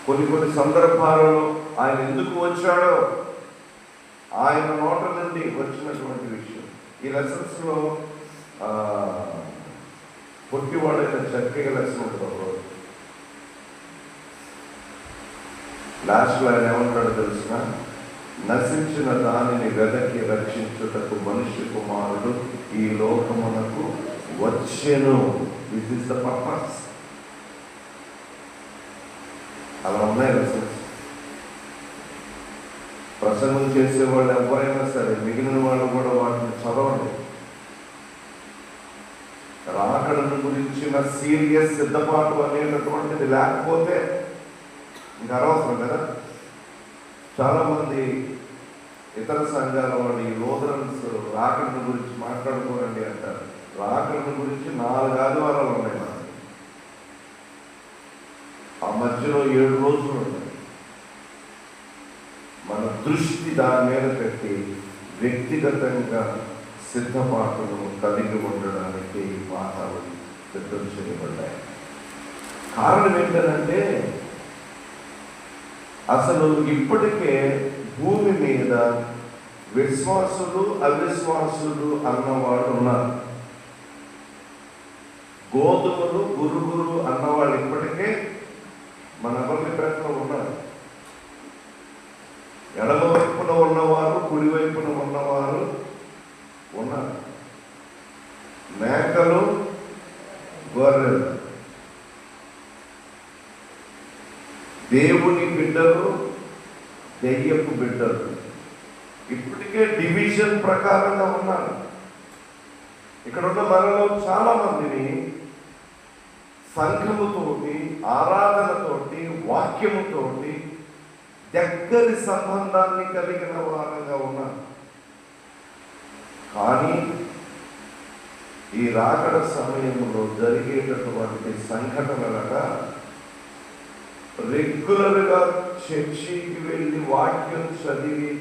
కొన్ని సందర్భాలలో ఆయన ఎందుకు వచ్చాడో ఆయన నోట నుండి వచ్చినటువంటి విషయం. ఈ లెసన్స్లో పొట్టివాడైన చక్రిక లెసన్ ఉంటుంది. లాస్ట్లో ఆయన ఏమంటాడో తెలిసిన, నశించిన దానిని వెదకి రక్షించుటకు మనిషి కుమారుడు ఈ లోకమునకు వచ్చెను. This is the purpose. అలా ఉన్నాయి లెసన్స్. ప్రసంగం చేసేవాళ్ళు ఎవరైనా సరే, మిగిలిన వాళ్ళు కూడా వాటిని చదవండి. రాకడను గురించిన సీరియస్ సిద్ధపాటు అనేటటువంటిది లేకపోతే ఇంకా అనవసరం కదా. చాలామంది ఇతర సంఘాల వాళ్ళు ఈ లోదరన్స్ రాకడను గురించి మాట్లాడుకోరండి అంటారు. రాకడను గురించి 4 ఆదివారాలు ఉన్నాయి మనకి. ఆ మధ్యలో 7 రోజులు ఉన్నాయి. మన దృష్టి దాని మీద పెట్టి వ్యక్తిగతంగా సిద్ధపాటును కలిగి ఉండడానికి పాఠాలు సిద్ధం చేయబడ్డాయి. కారణం ఏంటంటే అసలు ఇప్పటికే భూమి మీద విశ్వాసులు అవిశ్వాసులు అన్నవాళ్ళు ఉన్నారు. గోధుమలు గురుగురు అన్నవాళ్ళు ఇప్పటికే మన అమర్లిపేటలో ఉన్నారు. ఎడమ వైపున ఉన్నవారు, కుడి వైపున ఉన్నవారు ఉన్నారు. మేకలు, గొర్రెలు, దేవుని బిడ్డలు, దెయ్యపు బిడ్డలు ఇప్పటికే డివిజన్ ప్రకారంగా ఉన్నారు. ఇక్కడ ఉన్న మనలో చాలా మందిని సంఘముతోటి, ఆరాధనతోటి, వాక్యముతోటి దగ్గరి సంబంధాన్ని కలిగిన వారంగా ఉన్నారు. కానీ ఈ రాకడ సమయంలో జరిగేటటువంటి సంఘటనలుగా రెగ్యులర్గా చర్చికి వెళ్ళి వాక్యం చదివి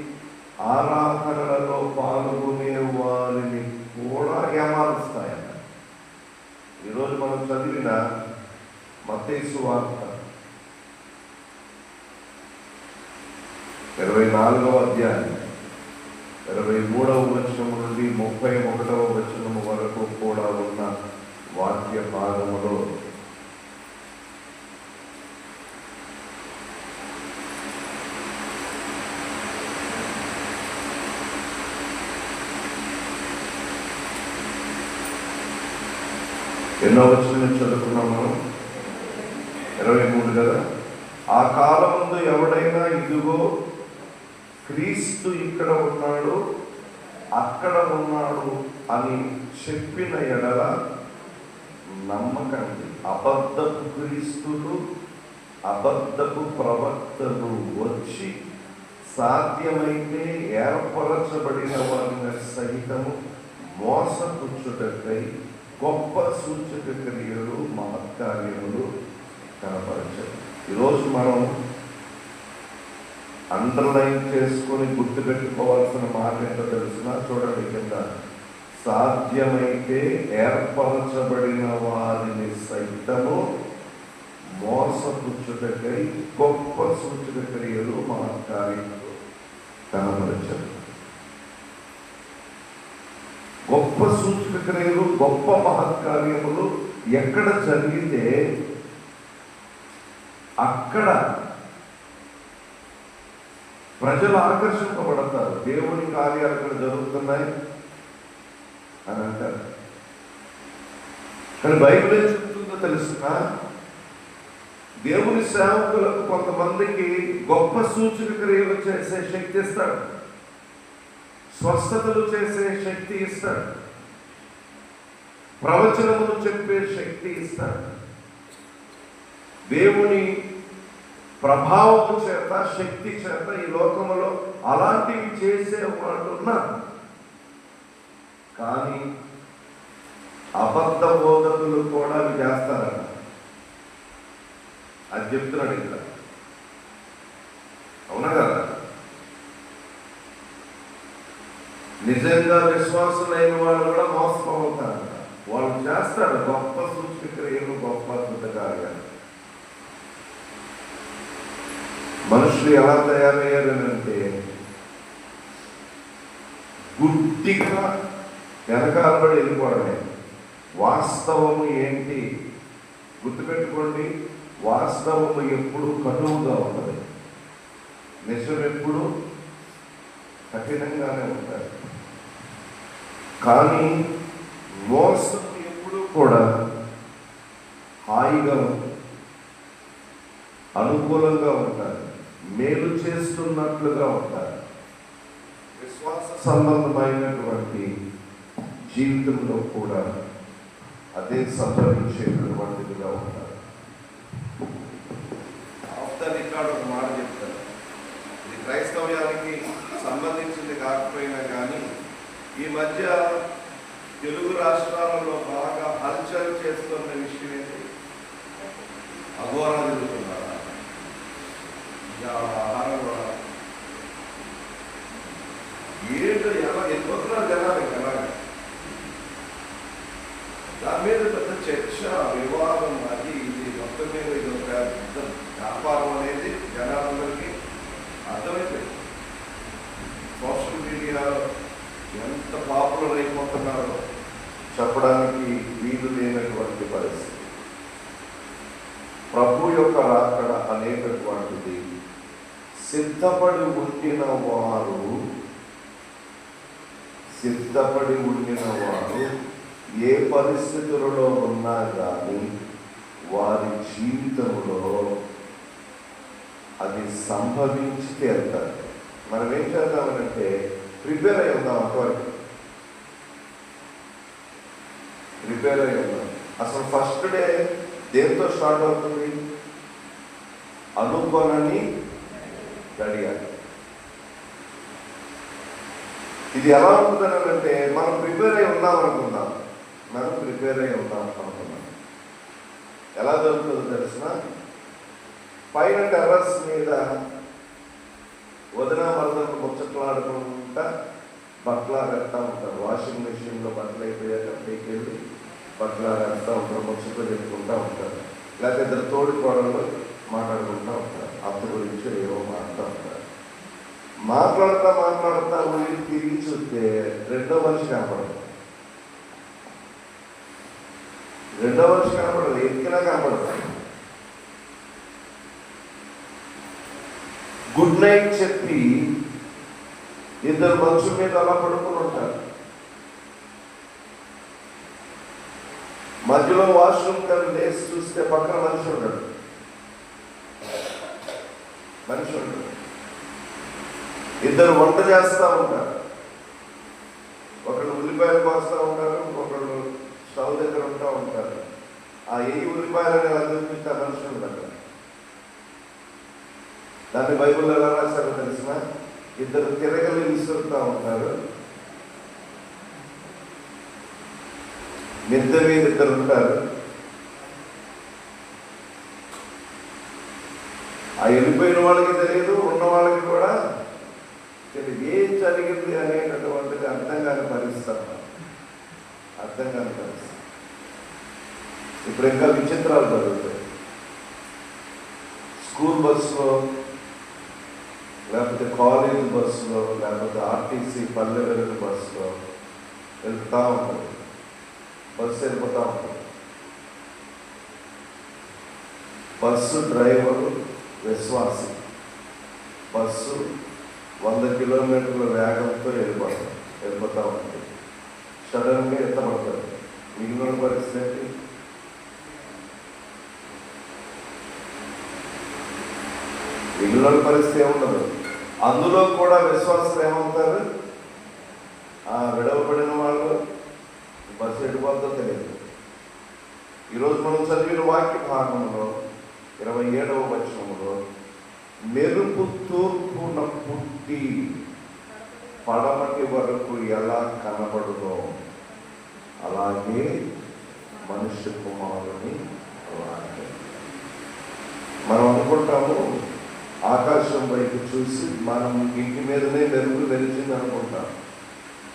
ఆరాధనలలో పాల్గొనే వారిని కూడా ఏమారుస్తాయట. ఈరోజు మనం చదివిన మత్తయి సువార్త 24వ అధ్యాయం 23వ వచనం నుండి 31వ వచనం వరకు కూడా ఉన్న వాక్య భాగములో ఎన్నో వచనం చదువుకున్నాం మనం? 23 కదా. ఆ కాలముందు ఎవడైనా ఇదిగో క్రీస్తు ఇక్కడ ఉన్నాడు, అక్కడ ఉన్నాడు అని చెప్పిన ఎడల నమ్మకండి. అబద్ధపు క్రీస్తులు, అబద్ధపు ప్రవక్తలు వచ్చి సాధ్యమైతే ఏర్పరచబడిన వారిని సహితము మోసపుచ్చుటకై గొప్ప సూచక క్రియలు, మహత్కార్యములు కనపరచారు. ఈరోజు మనం అండర్లైన్ చేసుకొని గుర్తుపెట్టుకోవాల్సిన మాట ఏంటో తెలిసిన చూడండి కింద. సాధ్యమైతే ఏర్పరచబడిన వారిని సైతము మోసపుచ్చుటకై గొప్ప సూచక క్రియలు, మహత్కార్యములు కనపరచారు. గొప్ప సూచక క్రియలు, గొప్ప మహత్కార్యములు ఎక్కడ జరిగితే అక్కడ ప్రజలు ఆకర్షింపబడతారు. దేవుని కార్యాలు అక్కడ జరుగుతున్నాయి అని అంటారు. కానీ బైబిల్ ఏం చెప్తుందో తెలుసిన, దేవుని సేవకులకు కొంతమందికి గొప్ప సూచక క్రియలు చేసే శక్తి ఇస్తాడు, స్వస్థతలు చేసే శక్తి ఇస్తాడు, ప్రవచనములు చెప్పే శక్తి ఇస్తాడు. దేవుని ప్రభావము చేత, శక్తి చేత ఈ లోకములో అలాంటివి చేసే వాళ్ళు ఉన్నారు. కానీ అబద్ధ బోధకులు కూడా అవి చేస్తారట. అది చెప్తున్నాడు ఇక్కడ. అవునా కదా? నిజంగా విశ్వాసులైన వాళ్ళు కూడా మోసపోతారట. వాళ్ళు చేస్తారు గొప్ప సూచక క్రియలు, గొప్ప అద్భుత కార్యాలు. మనుషులు ఎలా తయారయ్యారనంటే గుడ్డిగా వెనకాలబడి వెళ్ళిపోవడమే. వాస్తవము ఏంటి గుర్తుపెట్టుకోండి. వాస్తవము ఎప్పుడు కటువుగా ఉంటుంది, నిజం ఎప్పుడు కఠినంగానే ఉంటారు. కానీ మోసం ఎప్పుడు కూడా హాయిగా ఉంటుంది, అనుకూలంగా ఉంటారు, మేలు చేస్తున్నట్లుగా ఉంటారు. విశ్వాస సంబంధమైనటువంటి జీవితంలో కూడా అదే సంభవించేటటువంటిదిగా ఉంటారు. ఆఫ్ ద రికార్డ్ ఈనాడు ఒక మాట చెప్తారు. ఇది క్రైస్తవ్యానికి సంబంధించింది కాకపోయినా కానీ ఈ మధ్య తెలుగు రాష్ట్రాలలో బాగా హల్చల్ చేస్తున్న విషయం ఏంటి? అఘోరా జరుగుతున్నారా? ఆహారం కూడా ఏంటో ఎలా ఎత్తుకుంటున్నారు జనానికి ఎలాగా? దాని మీద పెద్ద చర్చ, వివాదం, అది ఇది మొత్తం మీద ఇది ఒక పెద్ద వ్యాపారం అనేది జనాలందరికీ అర్థమైపోయింది. సోషల్ మీడియాలో ఎంత పాపులర్ అయిపోతున్నారో చెప్పడానికి వీలు లేనటువంటి పరిస్థితి. ప్రభు యొక్క రాకడ అనేటటువంటిది సిద్ధపడి ఉండిన వారు ఏ పరిస్థితులలో ఉన్నా కానీ వారి జీవితంలో అది సంభవించి తీరుతారు. మనం ఏం చేద్దామనంటే ప్రిపేర్ అయి ఉందాం, అంతవరకు ప్రిపేర్ అయి ఉందాం. అసలు ఫస్ట్ డే దేంతో స్టార్ట్ అవుతుంది? అనుకోనని గడియాలి. ఇది ఎలా ఉంటుందని అంటే మనం ప్రిపేర్ అయి ఉన్నాం అనుకుందాం. ఎలా జరుగుతుందో తెలిసిన పైన టెర్రస్ మీద వదిన మరదలు ముచ్చట్లాడుకుంటా బట్టలు ఆరేస్తూ ఉంటారు. వాషింగ్ మెషిన్లో బట్టలు అయిపోయాక పైకి వెళ్ళి బట్టలు ఆరేస్తూ ఉంటారు, ముచ్చట్లు చెప్పుకుంటూ ఉంటారు. లేకపోతే ఇద్దరు తోడి కోడళ్ళు మాట్లాడుకుంటూ ఉంటారు. అత్త గురించి ఏవో మాట్లాడుతూ ఉంటారు. మాట్లాడుతా ఊరి తిరిగి చూస్తే రెండో మనిషి కనపడదు. ఎక్కినా కనపడదు. గుడ్ నైట్ చెప్పి ఇద్దరు మనుషుల మీద అలా పడుకుని ఉంటారు. మధ్యలో వాష్రూమ్ కానీ లేచి చూస్తే పక్కన మనిషి ఉంటాడు. ఇద్దరు వంట చేస్తూ ఉంటారు. ఒకళ్ళు ఉల్లిపాయలు కోస్తూ ఉంటారు, ఒకళ్ళు స్టవ్ దగ్గర ఉంటా ఉంటారు. ఆ ఉల్లిపాయలని ఎలా చూపిస్తే ఆ మనిషి ఉంటారు. దాన్ని బైబిల్లో ఎలా రాశారో తెలిసిన ఇద్దరు తిరగలి విసురుతూ ఉంటారు. మిద్దె మీద ఇద్దరు ఉంటారు. ఆ వెళ్ళిపోయిన వాళ్ళకి తెలియదు, ఉన్న వాళ్ళకి కూడా తెలియదు. ఏం జరిగింది అనేటటువంటిది అర్థం కాని పరిస్థితి. ఇప్పుడు ఇంకా విచిత్రాలు జరుగుతాయి. స్కూల్ బస్సులో, లేకపోతే కాలేజ్ బస్సులో, లేకపోతే ఆర్టీసీ పల్లె వెలుగు బస్సులో వెళ్తూ ఉంటుంది. బస్సు వెళ్ళిపోతూ ఉంటుంది. బస్సు డ్రైవరు విశ్వాసి. బస్సు 100 కిలోమీటర్ల వేగంతో వెళ్ళిపోతూ ఉంటుంది. సడన్గా ఎత్తపడతారు. మిగిలిన పరిస్థితి ఏముండదు. అందులో కూడా విశ్వాసం ఏమవుతారు? విడవబడిన వాళ్ళు బస్సు ఎడిపోతుందో తెలియదు. ఈరోజు మనం చదివిన వాక్య భాగంలో 27వ వచనంలో మెరుపు తూర్పున పుట్టి పడమటి వరకు ఎలా కనబడునో అలాగే మనుష్య కుమారుని అలాగే. మనం అనుకుంటాము ఆకాశం వైపు చూసి మనం ఇంటి మీదనే మెరుగు వెలిచింది అనుకుంటాం.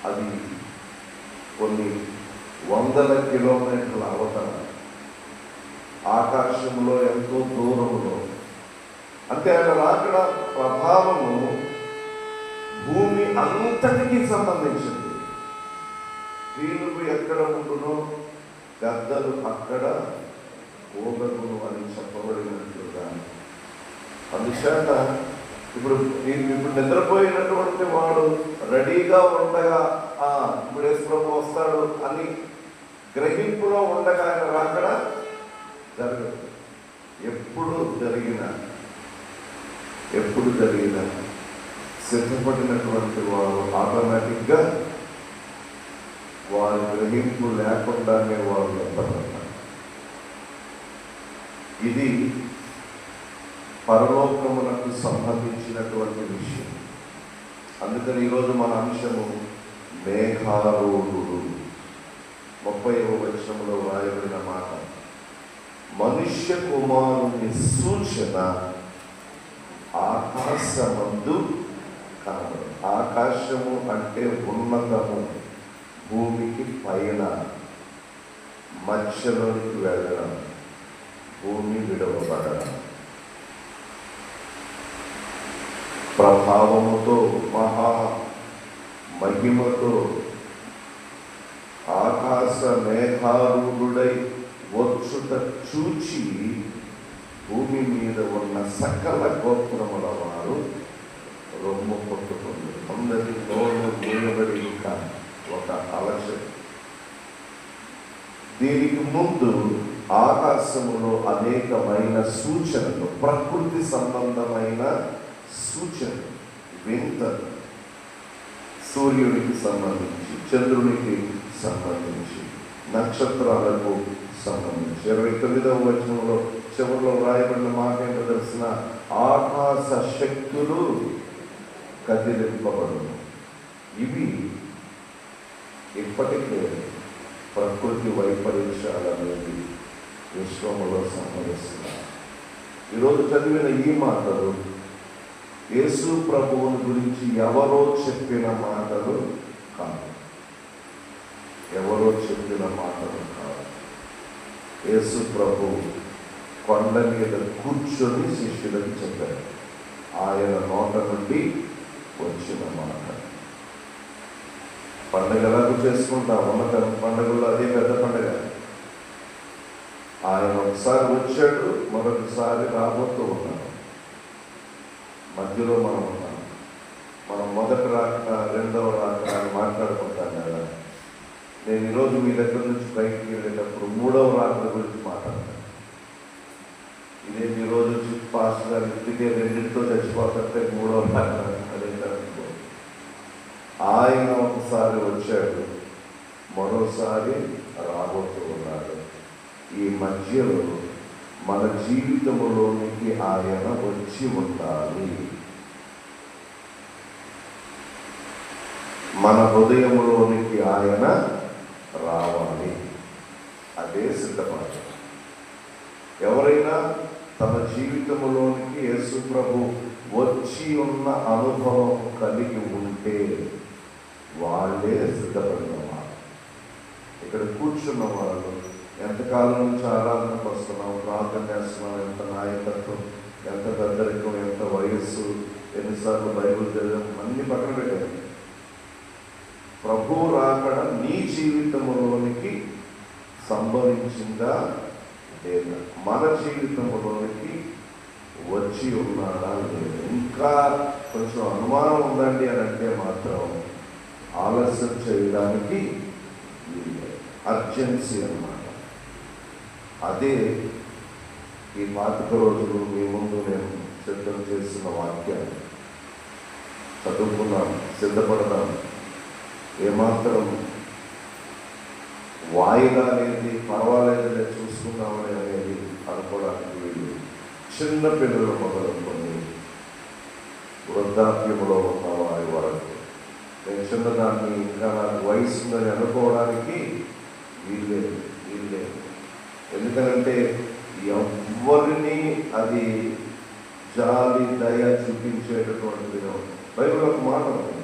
అది కొన్ని 100 కిలోమీటర్ల అవతల ఆకాశంలో ఎంతో దూరంలో. అంటే ఆయన రాకడ ప్రభావము భూమి అంతటికీ సంబంధించింది. పీనుగు ఎక్కడ ఉండునో గద్దలు అక్కడ ఓగగును అని చెప్పబడినట్లుగా. అందుచేత ఇప్పుడు నిద్రపోయినటువంటి వాడు రెడీగా ఉండగా ఇప్పుడు యేసుప్రభు వస్తాడు అని గ్రహింపులో ఉండగా ఆయన రాకడ జరగదు. ఎప్పుడు జరిగినా సిద్ధపడినటువంటి వారు ఆటోమేటిక్గా వారి గ్రహింపు లేకుండానే వారు ఎప్పటికన్నా. ఇది పరలోకమునకు సంబంధించినటువంటి విషయం. అందుకని ఈరోజు మన అంశము మేఘారూఢుడు. 30వ వచనంలో వ్రాయబడిన మాట, మనుష్య కుమారుని సూచన ఆకాశమందు కనబడు. ఆకాశము అంటే ఉన్నతము, భూమికి పైన మధ్యలోనికి వెళ్ళడం, భూమి విడవబడడం. ప్రభావముతో మహా మహిమతో ఆకాశ మేఘారూఢుడై వచ్చుట చూచి భూమి మీద ఉన్న సకల గోత్రముల వారు రొమ్ము కొట్టుకుంది. అందరి నోరు మూయబడి ఇంకా ఒక అలసట. దీనికి ముందు ఆకాశములో అనేకమైన సూచనలు, ప్రకృతి సంబంధమైన సూచనలు, వింతలు, సూర్యుడికి సంబంధించి, చంద్రునికి సంబంధించి, నక్షత్రాలకు సంబంధించి. 29వ వచనంలో చివరిలో వ్రాయబడిన మాట ఏంటో తెలిసిన, ఆకాశ శక్తులు కదిలింపబడును. ఇవి ఇప్పటికే ప్రకృతి వైపరీత్యాలనేవి విశ్వములో సంభవిస్తున్నాయి. ఈరోజు చదివిన ఈ మాటలు యేసు ప్రభువుని గురించి ఎవరో చెప్పిన మాటలు కాదు. ఎవరో చెప్పిన మాటలు కాదు. యేసు ప్రభు కొండ మీద కూర్చొని శిష్యులకు చెప్పారు. ఆయన నోట నుండి వచ్చిన మాట. పండుగ ఎలాగూ చేసుకుంటాం, ఉన్న పండుగలో అదే పెద్ద పండుగ. ఆయన ఒకసారి వచ్చాడు, మరొకసారి రాబోతూ ఉన్నాడు. మధ్యలో మనం ఉన్నాం. మనం మొదటి రాక, రెండవ రాక అని మాట్లాడుకుంటాం కదా. నేను ఈరోజు మీ దగ్గర నుంచి బయటికి వెళ్ళేటప్పుడు 3వ రాక గురించి మాట్లాడతాను. ఇదే ఈరోజు పాస్ గారు ఇంటికే రెండింటితో చచ్చిపోతుంటే 3వ రాక అదేంటనుకో. ఆయన ఒకసారి వచ్చాడు, మరోసారి రాబోతూ ఉన్నాడు. ఈ మధ్యలో మన జీవితంలోనికి ఆయన వచ్చి ఉండాలి. మన హృదయంలోనికి ఆయన రావాలి. అదే సిద్ధపాటు. ఎవరైనా తమ జీవితంలోనికి యేసు ప్రభు వచ్చి ఉన్న అనుభవం కలిగి ఉంటే వాళ్ళే సిద్ధపడిన వాళ్ళు. ఇక్కడ కూర్చున్న వాళ్ళు ఎంతకాలం నుంచి ఆరాధనకు వస్తున్నాం, ప్రార్థన చేస్తున్నాం, ఎంత నాయకత్వం, ఎంత పెద్దరికం, ఎంత వయస్సు, ఎన్నిసార్లు బైబిల్ చదివాం, అన్ని పక్కన పెట్టారు. ప్రభు రాకడ నీ జీవితంలోనికి సంభవించిందా లేదా, మన జీవితంలోనికి వచ్చి ఉన్నాడా లేదా. ఇంకా కొంచెం అనుమానం ఉందండి అని అంటే మాత్రం ఆలస్యం చేయడానికి అర్జెన్సీ అన్నమాట. అదే ఈ 25 రోజులు మీ ముందు నేను సిద్ధం చేసిన వాక్యాలు చదువుకున్నాం, సిద్ధపడదాం. ఏమాత్రం వాయిదా అనేది పర్వాలేదని చూసుకున్నామని అనేది అనుకోవడానికి వీళ్ళు. చిన్న పిల్లలు మొదలుకొని వృద్ధాప్యంలో ఉన్న వారి వరకు, నేను చిన్నదాన్ని ఇంకా నాకు వయసు ఉందని అనుకోవడానికి వీల్లేదు. ఎందుకంటే ఎవరిని అది జాలి దయ చూపించేటటువంటి దినం. బైబిల్ ఒక మాట ఉంది,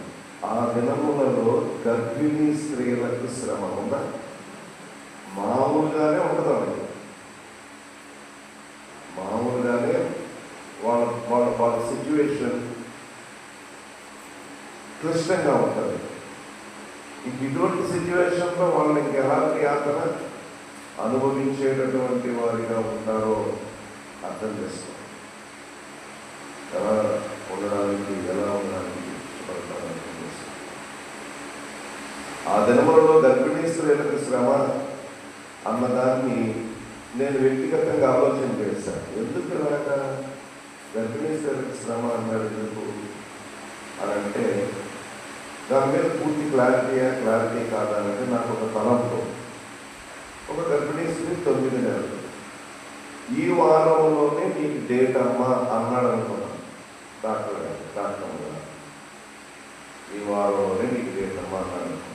ఆ దినములలో గర్భిణీ స్త్రీలకు శ్రమ ఉందా? మామూలుగానే ఉంటుంది. మామూలుగానే వాళ్ళ సిచ్యువేషన్ క్లిష్టంగా ఉంటుంది. ఇటువంటి సిచ్యువేషన్లో వాళ్ళని ఎలాంటి యాతన అనుభవించేటటువంటి వారిగా ఉంటారో అర్థం చేసుకోవాలి. ఎలా ఉండడానికి ఇష్టపడతారని ఆ దినములలో గర్భిణీ స్త్రీలకు శ్రమ అన్నదాన్ని నేను వ్యక్తిగతంగా ఆలోచన చేశాను. ఎందుకు ఇలాగ గర్భిణీ స్త్రీలకు శ్రమ అన్నాడు ఎందుకు అని అంటే, దాని మీద పూర్తి క్లారిటీ కాదా అంటే నాకు ఒక తలంతో, ఒక గర్భిణీ స్త్రీ 9 నెలలు, ఈ వారంలోనే నీకు డేట్ అమ్మా అన్నాడు అనుకున్నాను డాక్టర్ గారు. ఈ వారంలోనే నీకు డేట్ అమ్మా అన్నాడు అనుకున్నాను.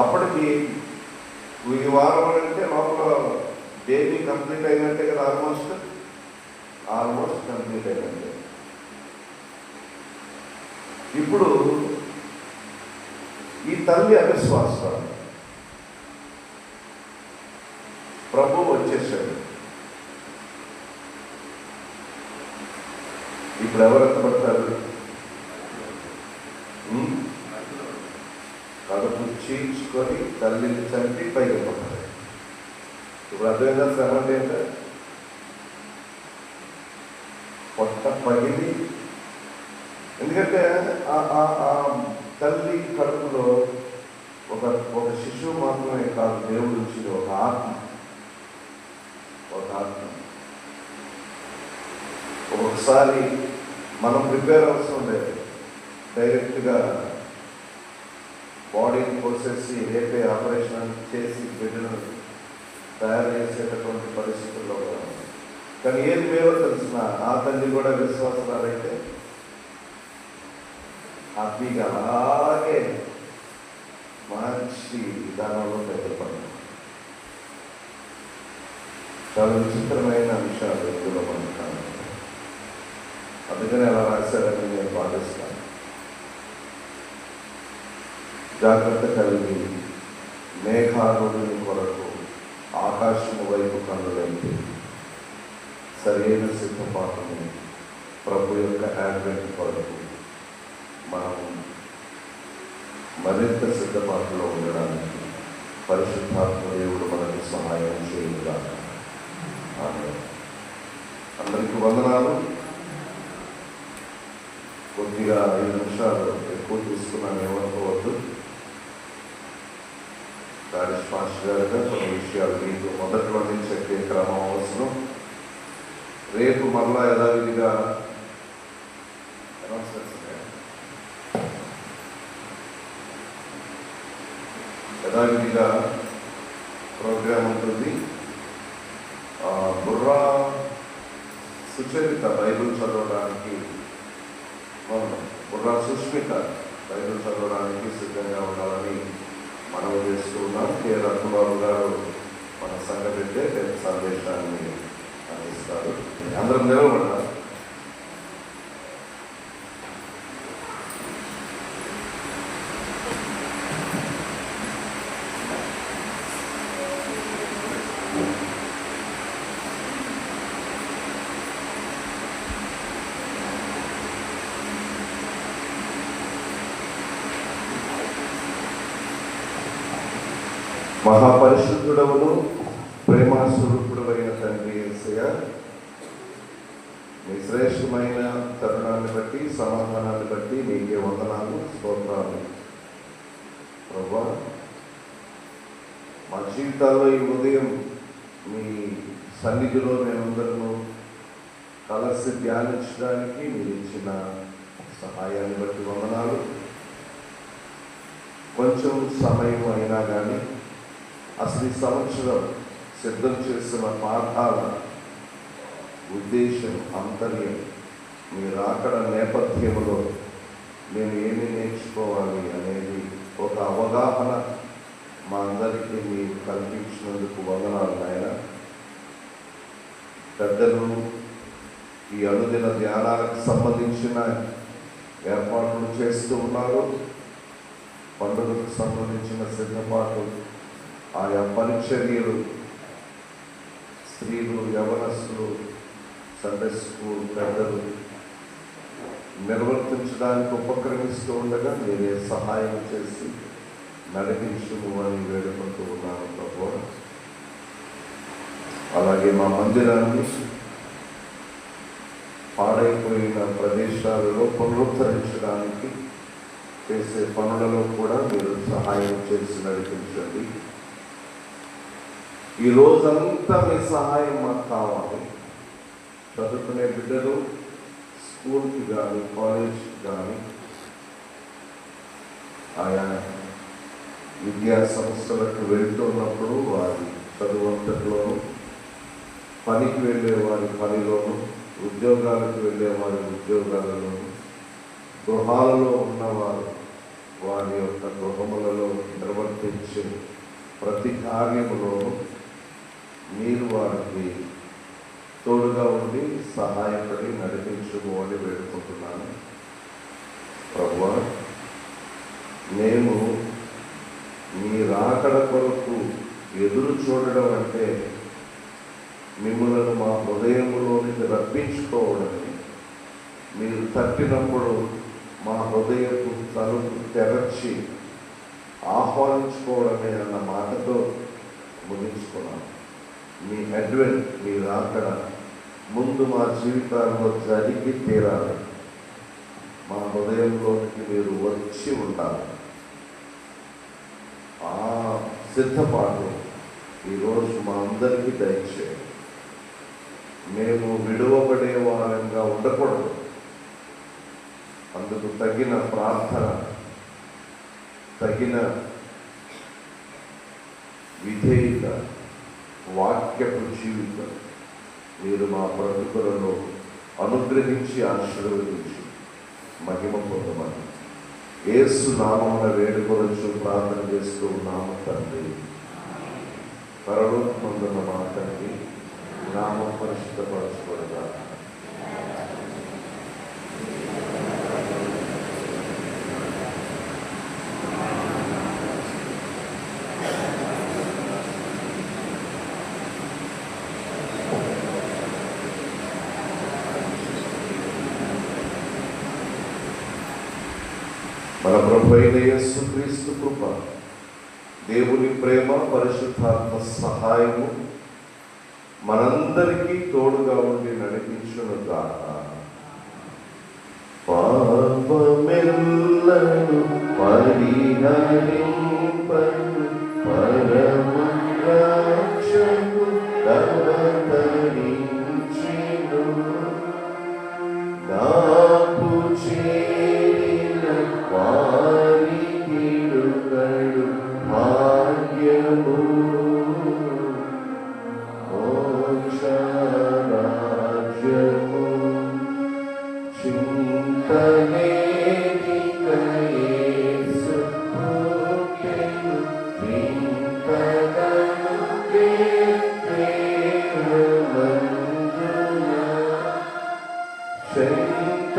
అప్పటికి ఈ వారం అంటే లోపల బేబీ కంప్లీట్ అయినట్టే కదా, ఆల్మోస్ట్ కంప్లీట్ అయినట్టే. ఇప్పుడు ఈ తల్లి అవిశ్వాసం, ప్రభు వచ్చేసాడు. ఇప్పుడు ఎవరు ఎత్తపడతారు? కడుపు చీల్చుకొని తల్లిని చంపి పైకి పడతారు. ఇప్పుడు అర్థమైందా శ్రమ అంటే ఏంటో? పొట్ట పగిలి, ఎందుకంటే ఆ తల్లి కడుపులో ఒక శిశువు మాత్రమే కాదు, దేవుడు ఇచ్చిన ఒక ఆత్మ. ఒక్కొక్కసారి మనం ప్రిపేర్ అవసరం ఉండేది, డైరెక్ట్గా బాడీని కోసేసి రేపే ఆపరేషన్ చేసి బిడ్డను తయారు చేసేటటువంటి పరిస్థితుల్లో కూడా. కానీ ఏది మేలో తెలిసిన ఆ తల్లి కూడా విశ్వాసరాలైతే హ్యాపీగా అలాగే మంచి విధానంలో బయటపడ్డాం. చాలా విచిత్రమైన విషయాలు ఇందులో మనకు. అందుకని అలా రాశారని నేను భావిస్తాను. జాగ్రత్త కలిగి మేఘారుని కొరకు ఆకాశము వైపు కన్నులైతే సరైన సిద్ధపాటుని ప్రభు యొక్క యాడ్వెంట్ కొరకు మనం మరింత సిద్ధపాటులో ఉండడానికి పరిశుద్ధాత్మ దేవుడు మనకు సహాయం చేయుగా. అందరికీ వందనాలు. కొద్దిగా 5 నిమిషాలు ఎక్కువ తీసుకున్నాను, ఏమనుకోవద్దు. దారిష్ మాస్టర్ గారుగా కొన్ని విషయాలు మీకు మొదట్లోనే చెప్పే క్రమం అవసరం. రేపు మరలా యథావిధిగా ప్రోగ్రాం ఉంటుంది. బుర్రా సుచరిత బైబిల్ చదవడానికి, బుర్రా సుష్మిత బైబిల్ చదవడానికి సిద్ధంగా ఉండాలని మనవి చేస్తూ ఉన్నాం. కె రత్నబాబు గారు మన సంఘ పెట్టే సందేశాన్ని అందిస్తారు. అందరం నిలబడాలి. మహాపరిశుద్ధుడవును ప్రేమాస్వరూపుడు అయిన తండ్రి యేసయ్య, మీ శ్రేష్టమైన తరుణాన్ని బట్టి, సమాధానాన్ని బట్టి నీకే వందనాలు, స్తోత్రాలు. ప్రభువా, మా జీవితాల్లో ఈ ఉదయం మీ సన్నిధిలో మేమందరూ కలిసి ధ్యానించడానికి మీరు ఇచ్చిన సహాయాన్ని బట్టి వందనాలు. కొంచెం సమయం అయినా కానీ అసలు ఈ సంవత్సరం సిద్ధం చేసిన పాఠాల ఉద్దేశం, అంతర్యం, మీరు అక్కడ నేపథ్యంలో మేము ఏమి నేర్చుకోవాలి అనేది ఒక అవగాహన మా అందరికీ మీరు కల్పించినందుకు వందనాలు నాయన. పెద్దలు ఈ అనుదిన ధ్యానాలకు సంబంధించిన ఏర్పాట్లు చేస్తూ ఉన్నారు. పండుగకు సంబంధించిన సిద్ధపాటు, ఆయా పరిచర్యలు, స్త్రీలు, యవనస్తులు, సండే స్కూల్ పెద్దలు నిర్వర్తించడానికి ఉపక్రమిస్తూ ఉండగా మీరే సహాయం చేసి నడిపించుము అని వేడుకుంటూ ఉన్నాను ప్రభు. అలాగే మా మందిరాన్ని పాడైపోయిన ప్రదేశాలలో పునరుద్ధరించడానికి చేసే పనులలో కూడా మీరు సహాయం చేసి నడిపించండి. ఈ రోజంతా మీ సహాయం మాకు కావాలి. చదువుకునే బిడ్డలు స్కూల్కి కానీ కాలేజ్కి కానీ ఆయా విద్యా సంస్థలకు వెళ్తున్నప్పుడు వారి చదువంతట్లోనూ పనికి వెళ్ళే వారి పనిలోను, ఉద్యోగాలకు వెళ్ళే వారి ఉద్యోగాలలోను, గృహాలలో ఉన్నవారు వారి యొక్క గృహములలో నిర్వర్తించే ప్రతి కార్యములోనూ మీరు వారికి తోడుగా ఉండి సహాయపడి నడిపించుము అని వేడుకుంటున్నాను. ప్రభువా, మేము మీ రాకడ కొరకు ఎదురు చూడడం అంటే మిమ్మల్ని మా హృదయంలోనికి రప్పించుకోవడమే. మీరు తట్టినప్పుడు మా హృదయపు తలుపు తెరచి ఆహ్వానించుకోవడమే అన్న మాటతో ముగించుకున్నాను. మీ అడ్వెంట్, మీ రాకడ ముందు మా జీవితాల్లో జరిగి తీరాలి. మా హృదయంలోనికి మీరు వచ్చి ఉండాలి. ఆ సిద్ధపాటు ఈరోజు మా అందరికీ దయచేయండి. మేము విడువబడే వారంగా ఉండకూడదు. అందుకు తగిన ప్రార్థన, తగిన విధేయత, వాక్యపు జీవితం మీరు మా బ్రతుకులను అనుగ్రహించి ఆశీర్వదించి మహిమ పొందమని యేసు నామమున వేడుకొనొచ్చు ప్రార్థన చేస్తూ ఉన్నాము తండ్రి. పరలోకమందున్న మా తండ్రి, నామం పరిశుద్ధపరచబడుగా. మన ప్రభువైన యేసుక్రీస్తు కృప, దేవుని ప్రేమ, పరిశుద్ధాత్మ సహాయము మనందరికీ తోడుగా ఉండి నడిపించునుగాక. పాపమెల్లను పరిహరింపను పరమ రక్షకు అవతరించెను. నాకు చేరిన వారికి కడు భాగ్యము, మోక్షరాజ్యము. చింతలేనిక యేసు పుట్టెను, వింతగను ప్రేమమందున. చెంత